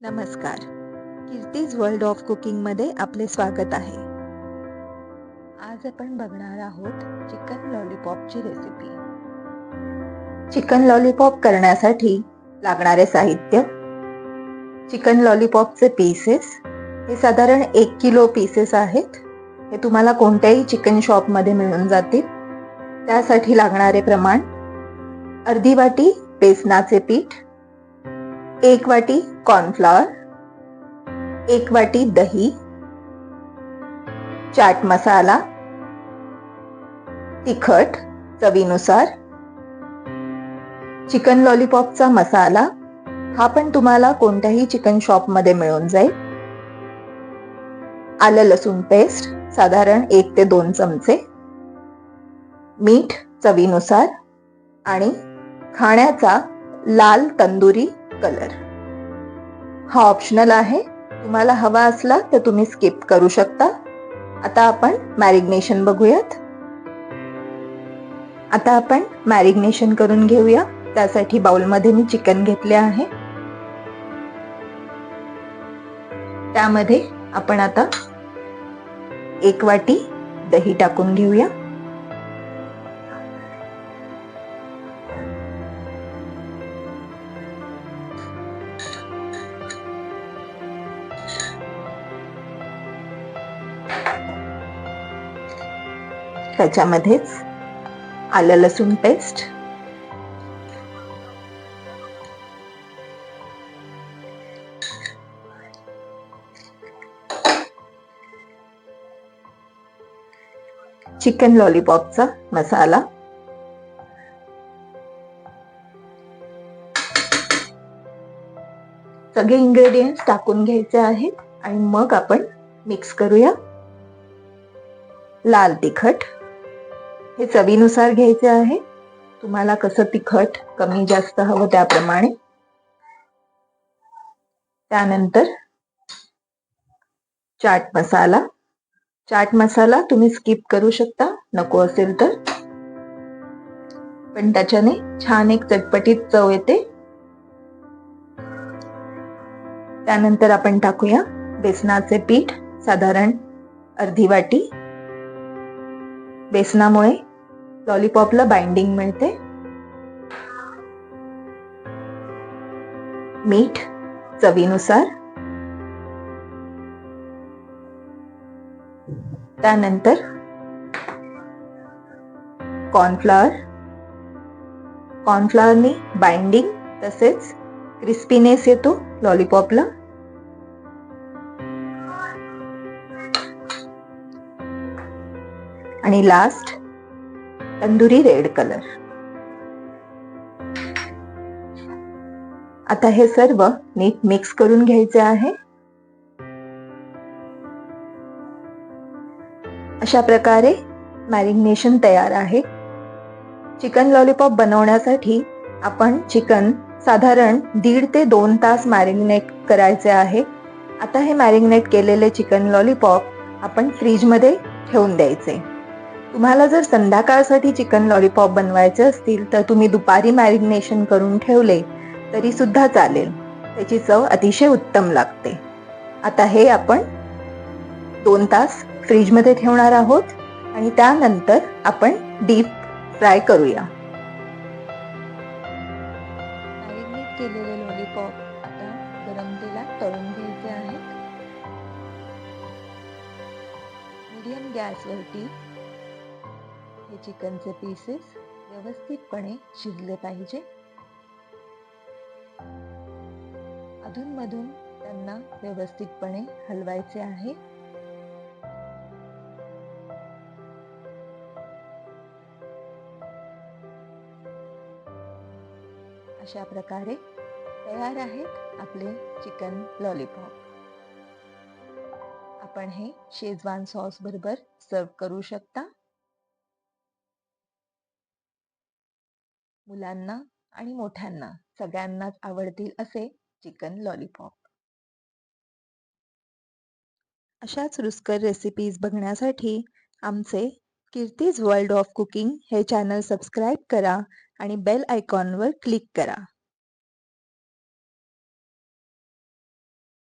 नमस्कार. Kirti's world of cooking मध्ये आपले स्वागत आहे. आज आपण बघणार आहोत चिकन लॉलीपॉपची रेसिपी. चिकन लॉलीपॉप करण्यासाठी लागणारे साहित्य: चिकन लॉलीपॉपचे पीसेस. हे साधारण 1 किलो पीसेस आहेत. हे तुम्हाला कोणत्याही चिकन शॉप मध्ये मिळून जातील. त्यासाठी लागणारे प्रमाण: अर्धी वाटी बेसनाचे पीठ, 1 वाटी कॉर्नफ्लॉवर, 1 वाटी दही, चाट मसाला, तिखट चवीनुसार, चिकन लॉलीपॉपचा मसाला. हा पण तुम्हाला कोणत्याही चिकन शॉप मध्ये मिळून जाईल. आलं लसूण पेस्ट साधारण 1 ते 2 चमचे, मीठ चवीनुसार आणि खाण्याचा लाल तंदुरी कलर. हा ऑप्शनल आहे. तुम्हाला हवा असला तर तुम्ही स्किप करू शकता. आता आपण मॅरिनेशन बघूयात. आता आपण मॅरिनेशन करून घेऊया. त्यासाठी बाउलमध्ये मी चिकन घेतले आहे. त्यामध्ये आपण आता 1 वाटी दही टाकून घेऊया. त्याच्यामध्येच आलं लसूण पेस्ट, चिकन लॉलीपॉपचा मसाला, सगळे इंग्रेडियंट्स टाकून घ्यायचे आहेत आणि मग आपण मिक्स करूया. लाल तिखट हे चवीनुसार घ्यायचे आहे. तुम्हाला कसं तिखट कमी जास्त हवं त्याप्रमाणे. त्यानंतर चाट मसाला. चाट मसाला तुम्ही स्किप करू शकता नको असेल तर, पण त्याच्याने छान एक चटपटीत चव येते. त्यानंतर आपण टाकूया बेसनाचे पीठ साधारण अर्धी वाटी. बेसनामुळे लॉलीपॉपला बाइंडिंग मिळते. मीठ चवीनुसार. त्यानंतर कॉर्नफ्लॉवर. कॉर्नफ्लॉवरने बाइंडिंग तसेच क्रिस्पीनेस येतो लॉलीपॉपला. आणि लास्ट तंदुरी रेड कलर. आता हे सर्व नीट मिक्स करून घ्यायचे आहे. अशा प्रकारे मॅरिनेशन तयार आहे. चिकन लॉलीपॉप बनवण्यासाठी आपण चिकन साधारण 1.5 ते 2 तास मॅरिनेट करायचे आहे. आता हे मॅरिनेट केलेले चिकन लॉलीपॉप आपण फ्रीजमध्ये ठेवून द्यायचे. तुम्हाला जर संध्याकाळसाठी चिकन लॉलीपॉप बनवायचे असतील तर तुम्ही दुपारी मॅरिनेशन करून ठेवले तरी सुद्धा चालेल. त्याची चव अतिशय उत्तम लागते. आता हे आपण 2 तास फ्रीजमध्ये ठेवणार आहोत आणि त्यानंतर आपण डीप फ्राय करूया. मॅरिनेट केलेले लॉलीपॉप आता गरम तेलात तळून घ्यायचे आहेत. मीडियम गॅसवरती हे चिकनचे पीसेस व्यवस्थितपणे शिजले पाहिजे. अधूनमधून त्यांना व्यवस्थितपणे हलवायचे आहे. अशा प्रकारे तयार आहेत आपले चिकन लॉलीपॉप. आपण हे शेजवान सॉस बरोबर सर्व करू शकता. मुलांना आणि मोठ्यांना सगळ्यांनाच आवडतील असे चिकन लॉलीपॉप. अशाच रुचकर रेसिपीज बघण्यासाठी आमचे कीर्तीज वर्ल्ड ऑफ कुकिंग हे चॅनल सबस्क्राईब करा आणि बेल आयकॉनवर क्लिक करा.